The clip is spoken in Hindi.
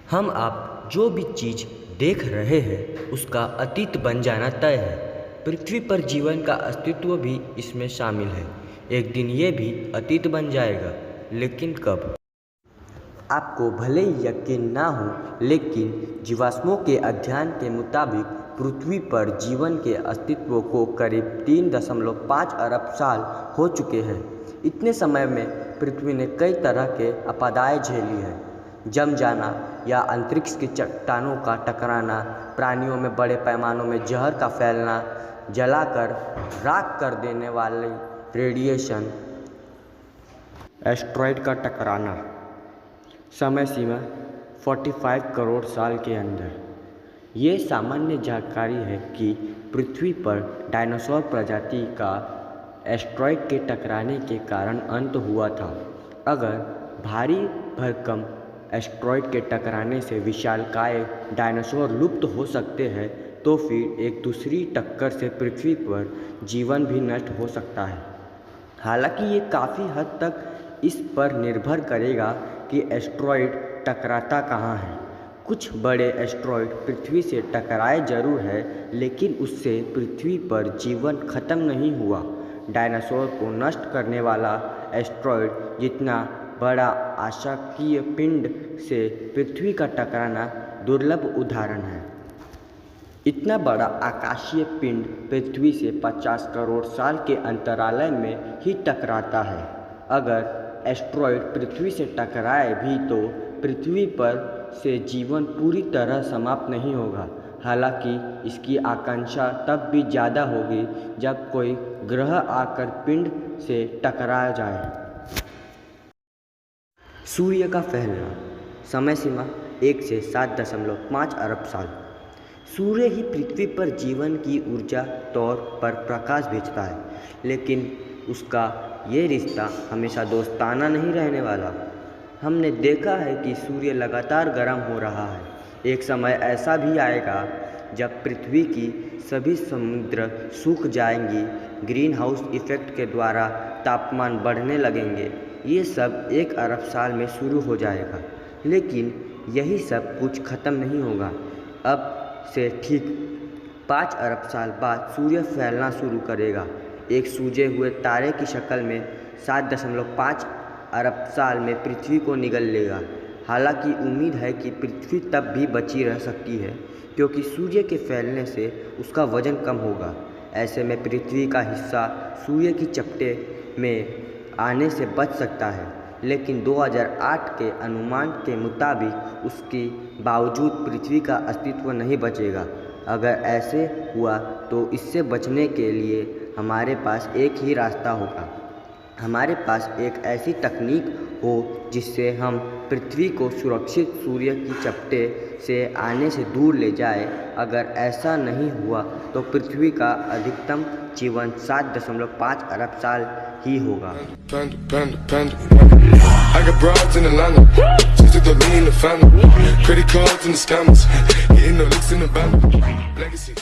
हम आप जो भी चीज़ देख रहे हैं उसका अतीत बन जाना तय है। पृथ्वी पर जीवन का अस्तित्व भी इसमें शामिल है। एक दिन ये भी अतीत बन जाएगा, लेकिन कब? आपको भले ही यकीन ना हो, लेकिन जीवाश्मों के अध्ययन के मुताबिक पृथ्वी पर जीवन के अस्तित्व को करीब 3.5 अरब साल हो चुके हैं। इतने समय में पृथ्वी ने कई तरह के आपदाएं झेली हैं। जम जाना या अंतरिक्ष की चट्टानों का टकराना, प्राणियों में बड़े पैमानों में जहर का फैलना, जलाकर राख कर देने वाली रेडिएशन, एस्टेरॉयड का टकराना। समय सीमा 45 करोड़ साल के अंदर। ये सामान्य जानकारी है कि पृथ्वी पर डायनासोर प्रजाति का एस्टेरॉयड के टकराने के कारण अंत हुआ था। अगर भारी भरकम एस्टेरॉयड के टकराने से विशालकाय डायनासोर लुप्त हो सकते हैं, तो फिर एक दूसरी टक्कर से पृथ्वी पर जीवन भी नष्ट हो सकता है। हालांकि ये काफ़ी हद तक इस पर निर्भर करेगा कि एस्टेरॉयड टकराता कहाँ है। कुछ बड़े एस्टेरॉयड पृथ्वी से टकराए जरूर है, लेकिन उससे पृथ्वी पर जीवन खत्म नहीं हुआ। डायनासोर को नष्ट करने वाला एस्टेरॉयड जितना बड़ा आकाशीय पिंड से पृथ्वी का टकराना दुर्लभ उदाहरण है। इतना बड़ा आकाशीय पिंड पृथ्वी से 50 करोड़ साल के अंतराल में ही टकराता है। अगर एस्टेरॉयड पृथ्वी से टकराए भी तो पृथ्वी पर से जीवन पूरी तरह समाप्त नहीं होगा। हालांकि इसकी आकांक्षा तब भी ज़्यादा होगी जब कोई ग्रह आकर पिंड से टकरा जाए। सूर्य का फैलना। समय सीमा 1 से 7.5 अरब साल। सूर्य ही पृथ्वी पर जीवन की ऊर्जा तौर पर प्रकाश भेजता है, लेकिन उसका ये रिश्ता हमेशा दोस्ताना नहीं रहने वाला। हमने देखा है कि सूर्य लगातार गर्म हो रहा है। एक समय ऐसा भी आएगा जब पृथ्वी की सभी समुद्र सूख जाएंगी, ग्रीन हाउस इफेक्ट के द्वारा तापमान बढ़ने लगेंगे। ये सब 1 अरब साल में शुरू हो जाएगा, लेकिन यही सब कुछ ख़त्म नहीं होगा। अब से ठीक 5 अरब साल बाद सूर्य फैलना शुरू करेगा, एक सूजे हुए तारे की शक्ल में। 7.5 अरब साल में पृथ्वी को निगल लेगा। हालांकि उम्मीद है कि पृथ्वी तब भी बची रह सकती है, क्योंकि सूर्य के फैलने से उसका वजन कम होगा। ऐसे में पृथ्वी का हिस्सा सूर्य की चपेट में आने से बच सकता है, लेकिन 2008 के अनुमान के मुताबिक उसके बावजूद पृथ्वी का अस्तित्व नहीं बचेगा। अगर ऐसे हुआ तो इससे बचने के लिए हमारे पास एक ही रास्ता होगा। हमारे पास एक ऐसी तकनीक हो जिससे हम पृथ्वी को सुरक्षित सूर्य की चपेट से आने से दूर ले जाए। अगर ऐसा नहीं हुआ तो पृथ्वी का अधिकतम जीवन 7.5 अरब साल ही होगा। I got broads in Atlanta, just to throw me in the family. Credit cards and the scammers, getting no licks in the band. Legacy.